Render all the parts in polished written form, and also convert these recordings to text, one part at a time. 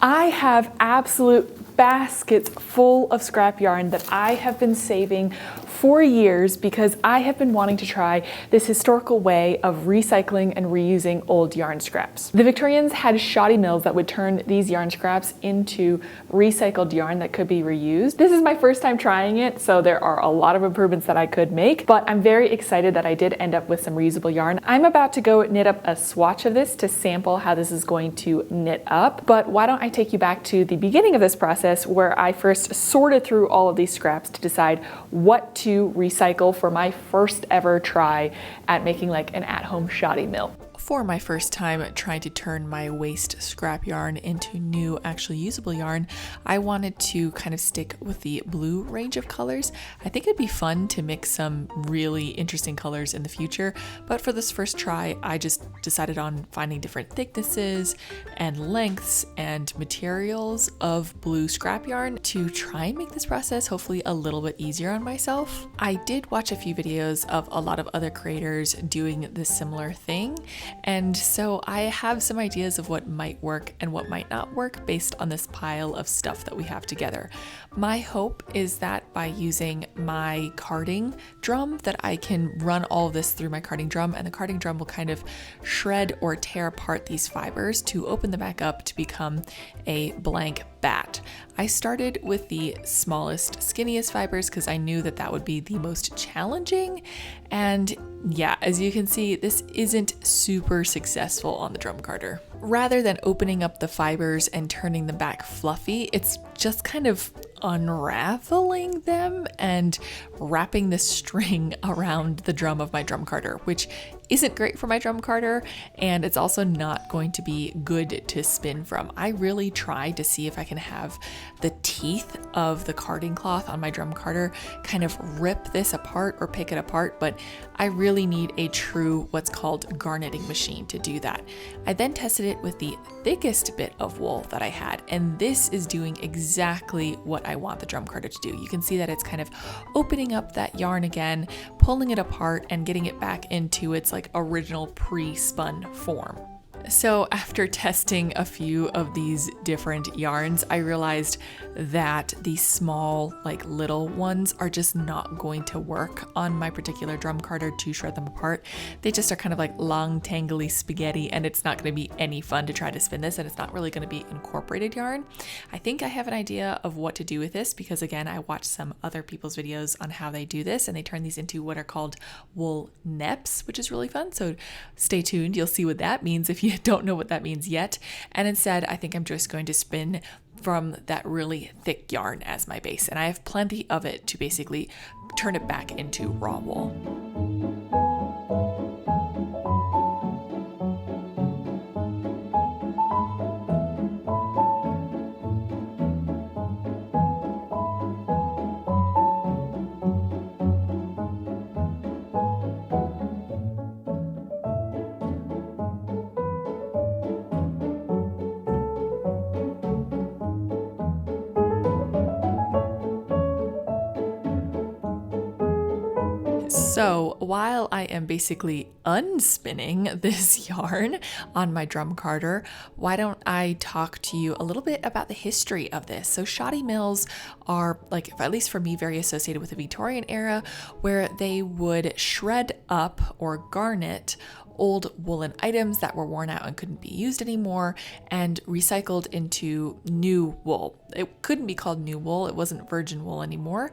I have absolute baskets full of scrap yarn that I have been saving for years because I have been wanting to try this historical way of recycling and reusing old yarn scraps. The Victorians had shoddy mills that would turn these yarn scraps into recycled yarn that could be reused. This is my first time trying it, so there are a lot of improvements that I could make, but I'm very excited that I did end up with some reusable yarn. I'm about to go knit up a swatch of this to sample how this is going to knit up, but why don't I take you back to the beginning of this process where I first sorted through all of these scraps to decide what to recycle for my first ever try at making like an at-home shoddy mill. For my first time trying to turn my waste scrap yarn into new actually usable yarn, I wanted to kind of stick with the blue range of colors. I think it'd be fun to mix some really interesting colors in the future, but for this first try, I just decided on finding different thicknesses and lengths and materials of blue scrap yarn to try and make this process hopefully a little bit easier on myself. I did watch a few videos of a lot of other creators doing this similar thing, and so I have some ideas of what might work and what might not work based on this pile of stuff that we have together. My hope is that by using my carding drum that I can run all of this through my carding drum, and the carding drum will kind of shred or tear apart these fibers to open them back up to become a blank bat. I started with the smallest, skinniest fibers because I knew that that would be the most challenging. And yeah, as you can see, this isn't super successful on the drum carder. Rather than opening up the fibers and turning them back fluffy, it's just kind of unraveling them and wrapping the string around the drum of my drum carder, which isn't great for my drum carder, and it's also not going to be good to spin from. I really tried to see if I can have the teeth of the carding cloth on my drum carder kind of rip this apart or pick it apart, but I really need a true what's called garnetting machine to do that. I then tested it with the thickest bit of wool that I had, and this is doing exactly what I want the drum carder to do. You can see that it's kind of opening up that yarn again, pulling it apart and getting it back into its like original pre-spun form. So after testing a few of these different yarns, I realized that the small, like little ones are just not going to work on my particular drum carder to shred them apart. They just are kind of like long, tangly spaghetti, and it's not going to be any fun to try to spin this, and it's not really going to be incorporated yarn. I think I have an idea of what to do with this because, again, I watched some other people's videos on how they do this, and they turn these into what are called wool neps, which is really fun. So stay tuned. You'll see what that means if you don't know what that means yet. And instead, I think I'm just going to spin from that really thick yarn as my base. And I have plenty of it to basically turn it back into raw wool. So while I am basically unspinning this yarn on my drum carder, why don't I talk to you a little bit about the history of this? So shoddy mills are, like, at least for me, very associated with the Victorian era, where they would shred up or garnet old woolen items that were worn out and couldn't be used anymore and recycled into new wool. It couldn't be called new wool, it wasn't virgin wool anymore,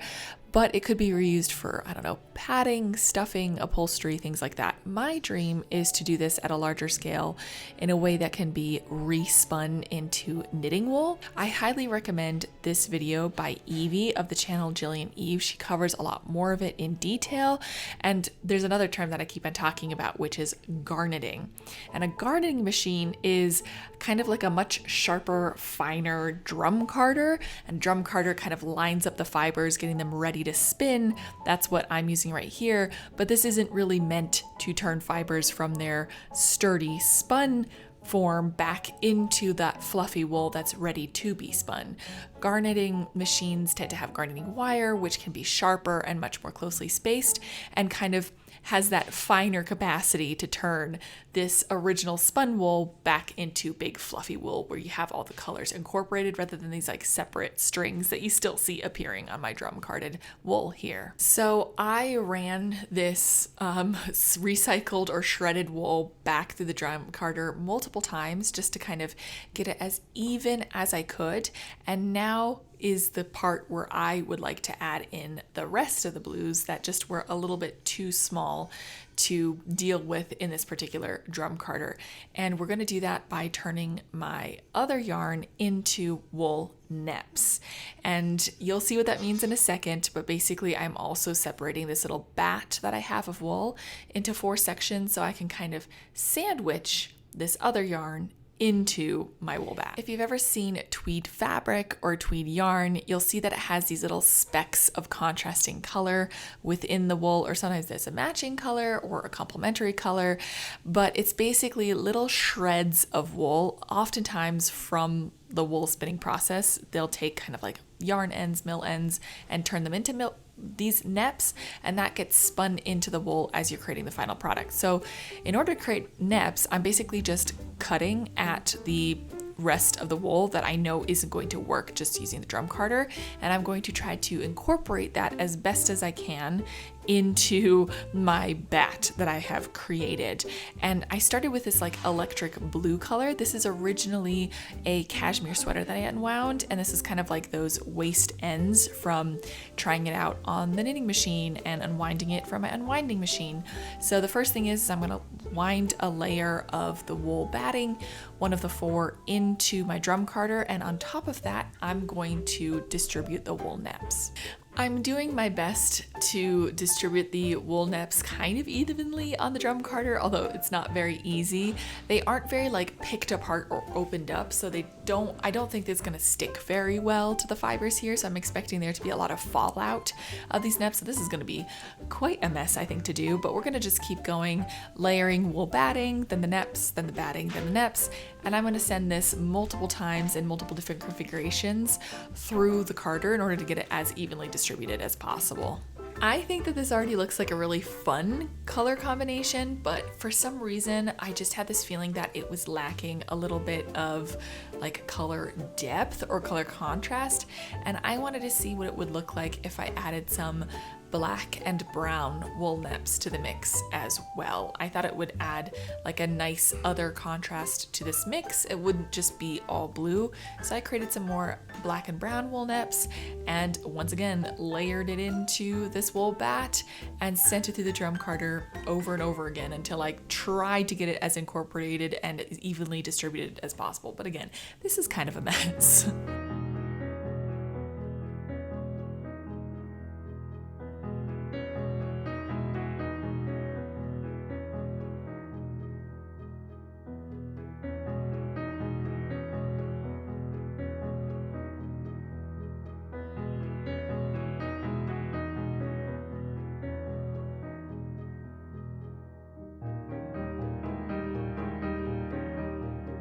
but it could be reused for, I don't know, padding, stuffing, upholstery, things like that. My dream is to do this at a larger scale in a way that can be respun into knitting wool. I highly recommend this video by Evie of the channel Jillian Eve. She covers a lot more of it in detail. And there's another term that I keep on talking about, which is garneting. And a garneting machine is kind of like a much sharper, finer drum carder. And drum carder kind of lines up the fibers, getting them ready to spin. That's what I'm using right here, but this isn't really meant to turn fibers from their sturdy spun form back into that fluffy wool that's ready to be spun. Garneting machines tend to have garneting wire, which can be sharper and much more closely spaced and kind of has that finer capacity to turn this original spun wool back into big fluffy wool where you have all the colors incorporated rather than these like separate strings that you still see appearing on my drum carded wool here. So I ran this recycled or shredded wool back through the drum carder multiple times just to kind of get it as even as I could. And now is the part where I would like to add in the rest of the blues that just were a little bit too small to deal with in this particular drum carder. And we're going to do that by turning my other yarn into wool neps. And you'll see what that means in a second, but basically I'm also separating this little bat that I have of wool into 4 sections so I can kind of sandwich this other yarn into my wool bat. If you've ever seen tweed fabric or tweed yarn, you'll see that it has these little specks of contrasting color within the wool, or sometimes there's a matching color or a complementary color, but it's basically little shreds of wool. Oftentimes from the wool spinning process, they'll take kind of like yarn ends, mill ends, and turn them into these neps, and that gets spun into the wool as you're creating the final product. So in order to create neps, I'm basically just cutting at the rest of the wool that I know isn't going to work just using the drum carder, and I'm going to try to incorporate that as best as I can into my bat that I have created. And I started with this like electric blue color. This is originally a cashmere sweater that I unwound, and this is kind of like those waist ends from trying it out on the knitting machine and unwinding it from my unwinding machine. So the first thing is I'm going to wind a layer of the wool batting, one of the 4, into my drum carder, and on top of that I'm going to distribute the wool neps. I'm doing my best to distribute the wool neps kind of evenly on the drum carder, although it's not very easy. They aren't very like picked apart or opened up, so I don't think it's gonna stick very well to the fibers here, so I'm expecting there to be a lot of fallout of these neps. So this is gonna be quite a mess, I think, to do, but we're gonna just keep going, layering wool batting, then the neps, then the batting, then the neps, and I'm gonna send this multiple times in multiple different configurations through the carder in order to get it as evenly distributed as possible. I think that this already looks like a really fun color combination, but for some reason I just had this feeling that it was lacking a little bit of like color depth or color contrast, and I wanted to see what it would look like if I added some black and brown wool neps to the mix as well. I thought it would add like a nice other contrast to this mix. It wouldn't just be all blue. So I created some more black and brown wool neps and once again layered it into this wool bat and sent it through the drum carder over and over again until I tried to get it as incorporated and as evenly distributed as possible. But again, this is kind of a mess.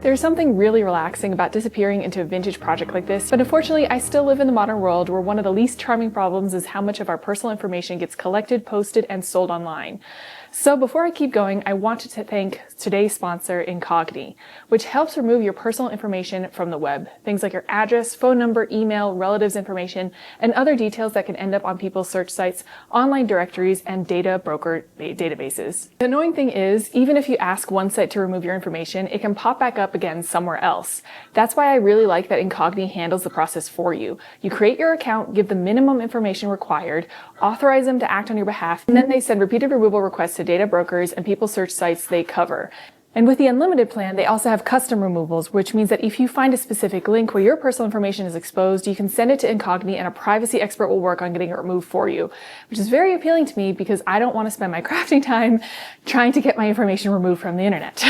There's something really relaxing about disappearing into a vintage project like this, but unfortunately I still live in the modern world where one of the least charming problems is how much of our personal information gets collected, posted, and sold online. So before I keep going, I wanted to thank today's sponsor, Incogni, which helps remove your personal information from the web. Things like your address, phone number, email, relatives information, and other details that can end up on people's search sites, online directories, and data broker databases. The annoying thing is, even if you ask one site to remove your information, it can pop back up again somewhere else. That's why I really like that Incogni handles the process for you. You create your account, give the minimum information required, authorize them to act on your behalf, and then they send repeated removal requests to data brokers and people search sites they cover. And with the unlimited plan, they also have custom removals, which means that if you find a specific link where your personal information is exposed, you can send it to Incogni and a privacy expert will work on getting it removed for you, which is very appealing to me because I don't want to spend my crafting time trying to get my information removed from the internet.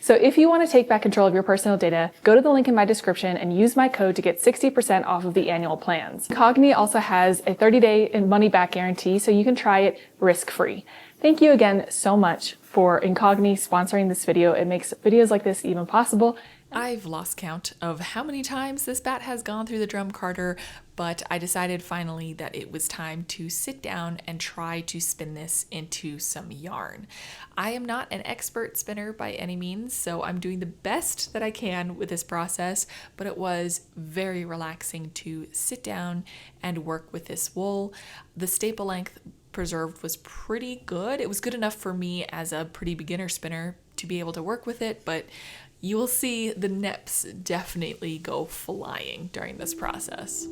So if you want to take back control of your personal data, go to the link in my description and use my code to get 60% off of the annual plans. Incogni also has a 30-day money-back guarantee, so you can try it risk-free. Thank you again so much for Incogni sponsoring this video. It makes videos like this even possible, I've lost count of how many times this bat has gone through the drum carder, but I decided finally that it was time to sit down and try to spin this into some yarn. I am not an expert spinner by any means, so I'm doing the best that I can with this process, but it was very relaxing to sit down and work with this wool. The staple length preserved was pretty good. It was good enough for me as a pretty beginner spinner to be able to work with it, but you will see the neps definitely go flying during this process.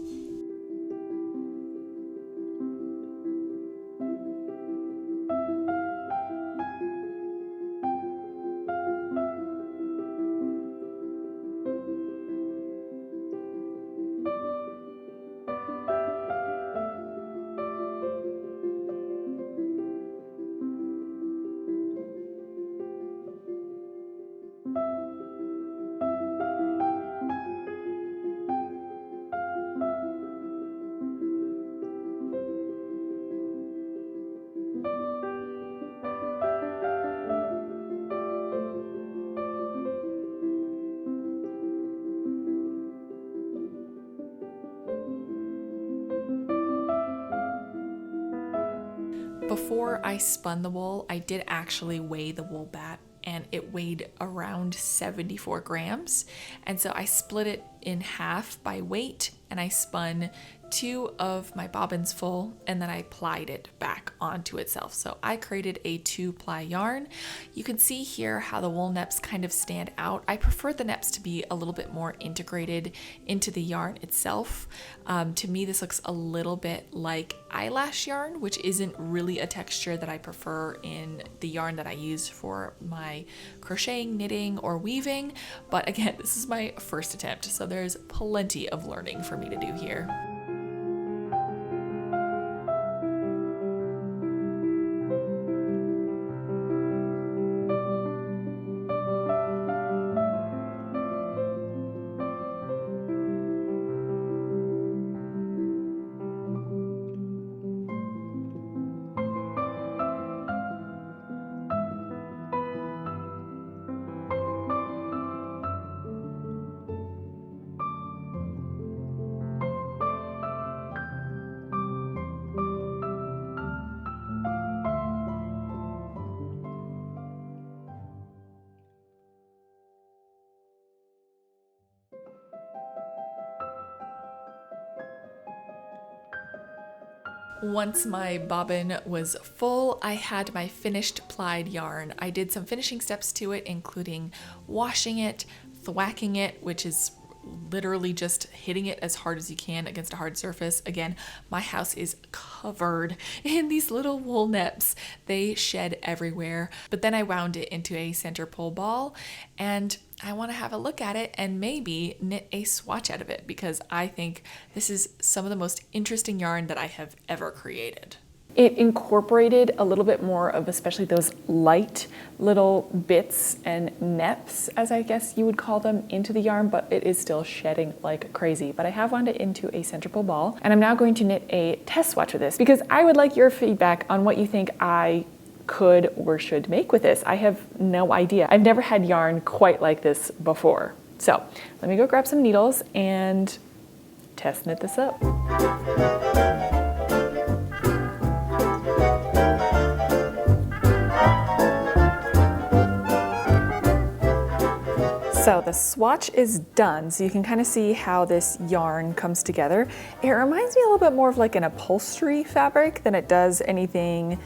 Before I spun the wool, I did actually weigh the wool bat, and it weighed around 74 grams. And so I split it in half by weight, and I spun 2 of my bobbins full, and then I plied it back onto itself. So I created a 2-ply yarn. You can see here how the wool neps kind of stand out. I prefer the neps to be a little bit more integrated into the yarn itself. To me, this looks a little bit like eyelash yarn, which isn't really a texture that I prefer in the yarn that I use for my crocheting, knitting, or weaving. But again, this is my first attempt, so there's plenty of learning for me to do here. Once my bobbin was full, I had my finished plied yarn. I did some finishing steps to it, including washing it, thwacking it, which is literally just hitting it as hard as you can against a hard surface. Again, my house is covered in these little wool neps. They shed everywhere. But then I wound it into a center pole ball, and I want to have a look at it and maybe knit a swatch out of it, because I think this is some of the most interesting yarn that I have ever created. It incorporated a little bit more of especially those light little bits and neps, as I guess you would call them, into the yarn, but it is still shedding like crazy. But I have wound it into a center pole ball, and I'm now going to knit a test swatch with this because I would like your feedback on what you think I could or should make with this. I have no idea. I've never had yarn quite like this before. So let me go grab some needles and test knit this up. So the swatch is done, so you can kind of see how this yarn comes together. It reminds me a little bit more of like an upholstery fabric than it does anything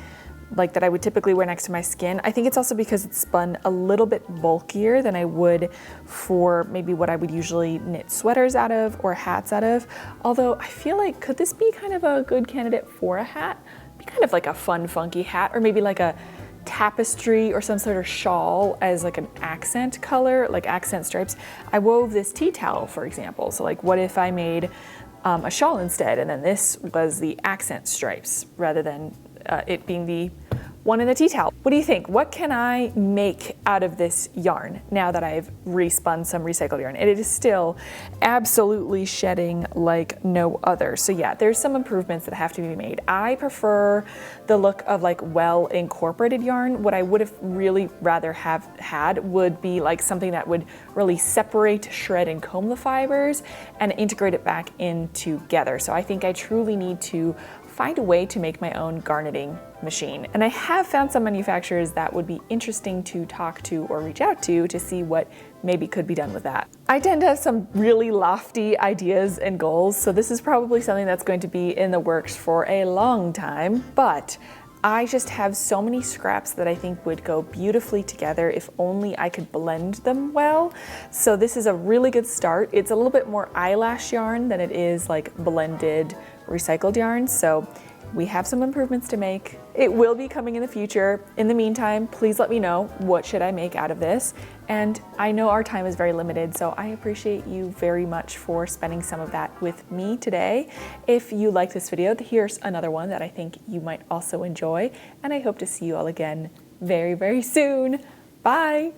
like that I would typically wear next to my skin. I think it's also because it's spun a little bit bulkier than I would for maybe what I would usually knit sweaters out of or hats out of. Although I feel like, could this be kind of a good candidate for a hat? Be kind of like a fun, funky hat, or maybe like a tapestry or some sort of shawl as like an accent color, like accent stripes. I wove this tea towel, for example. So like, what if I made a shawl instead, and then this was the accent stripes rather than it being the one in the tea towel. What do you think? What can I make out of this yarn now that I've respun some recycled yarn? And it is still absolutely shedding like no other. So yeah, there's some improvements that have to be made. I prefer the look of like well incorporated yarn. What I would have really rather have had would be like something that would really separate, shred, and comb the fibers and integrate it back in together. So I think I truly need to find a way to make my own garnetting machine. And I have found some manufacturers that would be interesting to talk to or reach out to see what maybe could be done with that. I tend to have some really lofty ideas and goals, so this is probably something that's going to be in the works for a long time, but I just have so many scraps that I think would go beautifully together if only I could blend them well. So this is a really good start. It's a little bit more eyelash yarn than it is like blended recycled yarn. So we have some improvements to make. It will be coming in the future. In the meantime, please let me know what should I make out of this. And I know our time is very limited, so I appreciate you very much for spending some of that with me today. If you like this video, here's another one that I think you might also enjoy. And I hope to see you all again very, very soon. Bye.